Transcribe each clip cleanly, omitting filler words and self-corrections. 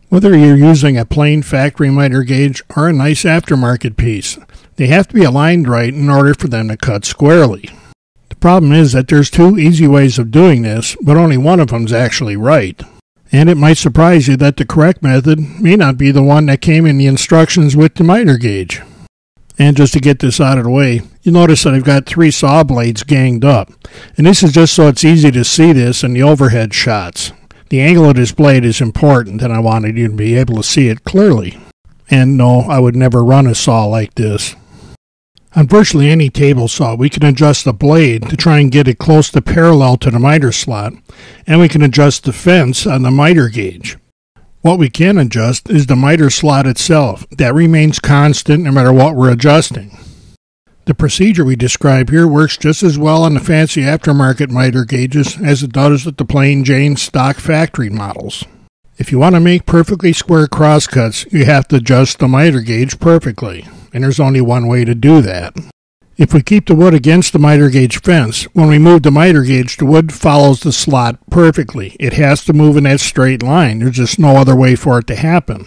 Whether you're using a plain factory miter gauge or a nice aftermarket piece, they have to be aligned right in order for them to cut squarely. The problem is that there's two easy ways of doing this, but only one of them's actually right. And it might surprise you that the correct method may not be the one that came in the instructions with the miter gauge. And just to get this out of the way, you'll notice that I've got 3 saw blades ganged up. And this is just so it's easy to see this in the overhead shots. The angle of this blade is important, and I wanted you to be able to see it clearly. And no, I would never run a saw like this. On virtually any table saw, we can adjust the blade to try and get it close to parallel to the miter slot, and we can adjust the fence on the miter gauge. What we can adjust is the miter slot itself. That remains constant no matter what we're adjusting. The procedure we describe here works just as well on the fancy aftermarket miter gauges as it does with the plain Jane stock factory models. If you want to make perfectly square crosscuts, you have to adjust the miter gauge perfectly, and there's only one way to do that. If we keep the wood against the miter gauge fence, when we move the miter gauge, the wood follows the slot perfectly. It has to move in that straight line. There's just no other way for it to happen.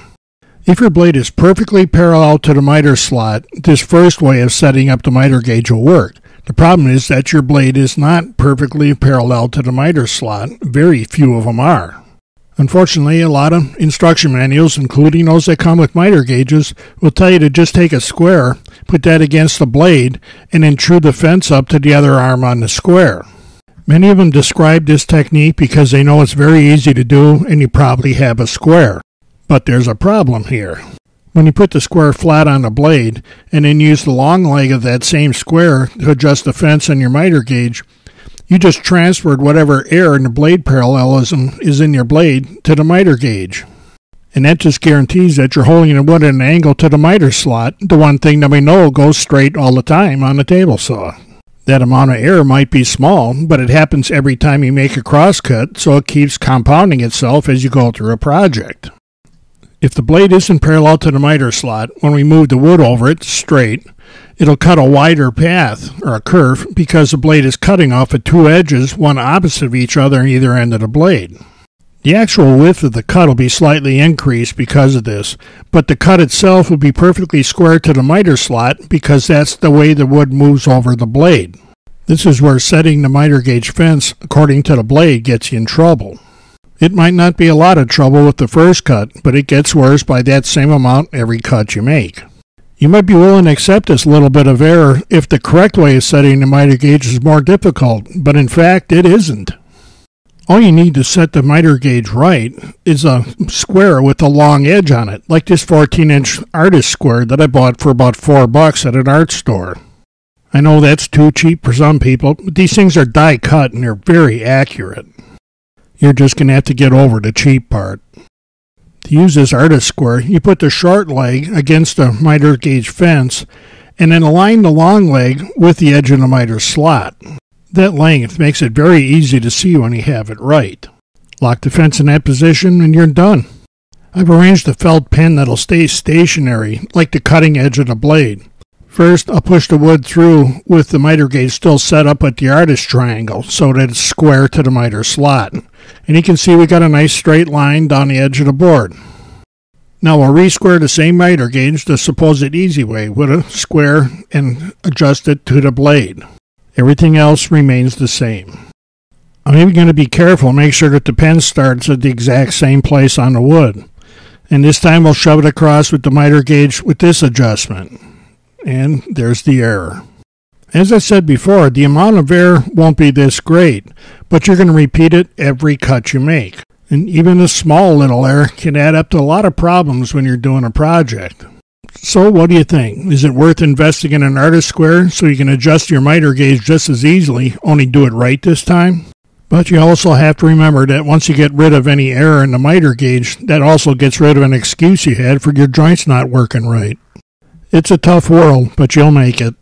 If your blade is perfectly parallel to the miter slot, this first way of setting up the miter gauge will work. The problem is that your blade is not perfectly parallel to the miter slot. Very few of them are. Unfortunately, a lot of instruction manuals, including those that come with miter gauges, will tell you to just take a square, put that against the blade, and then true the fence up to the other arm on the square. Many of them describe this technique because they know it's very easy to do and you probably have a square. But there's a problem here. When you put the square flat on the blade and then use the long leg of that same square to adjust the fence on your miter gauge, you just transferred whatever error in the blade parallelism is in your blade to the miter gauge. And that just guarantees that you're holding the wood at an angle to the miter slot, the one thing that we know goes straight all the time on a table saw. That amount of error might be small, but it happens every time you make a crosscut, so it keeps compounding itself as you go through a project. If the blade isn't parallel to the miter slot, when we move the wood over it straight, it'll cut a wider path, or a curve, because the blade is cutting off at 2 edges, one opposite of each other on either end of the blade. The actual width of the cut will be slightly increased because of this, but the cut itself will be perfectly square to the miter slot because that's the way the wood moves over the blade. This is where setting the miter gauge fence according to the blade gets you in trouble. It might not be a lot of trouble with the first cut, but it gets worse by that same amount every cut you make. You might be willing to accept this little bit of error if the correct way of setting the miter gauge is more difficult, but in fact it isn't. All you need to set the miter gauge right is a square with a long edge on it, like this 14-inch artist square that I bought for about $4 at an art store. I know that's too cheap for some people, but these things are die cut and they're very accurate. You're just going to have to get over the cheap part. To use this artist square, you put the short leg against the miter gauge fence and then align the long leg with the edge of the miter slot. That length makes it very easy to see when you have it right. Lock the fence in that position and you're done. I've arranged a felt pin that'll stay stationary, like the cutting edge of the blade. First, I'll push the wood through with the miter gauge still set up at the artist triangle so that it's square to the miter slot. And you can see we got a nice straight line down the edge of the board. Now we'll re-square the same miter gauge the supposed easy way with a square and adjust it to the blade. Everything else remains the same. I'm even going to be careful and make sure that the pen starts at the exact same place on the wood. And this time we'll shove it across with the miter gauge with this adjustment. And there's the error. As I said before, the amount of error won't be this great, but you're going to repeat it every cut you make. And even a small little error can add up to a lot of problems when you're doing a project. So what do you think? Is it worth investing in an artist square so you can adjust your miter gauge just as easily, only do it right this time? But you also have to remember that once you get rid of any error in the miter gauge, that also gets rid of an excuse you had for your joints not working right. It's a tough world, but you'll make it.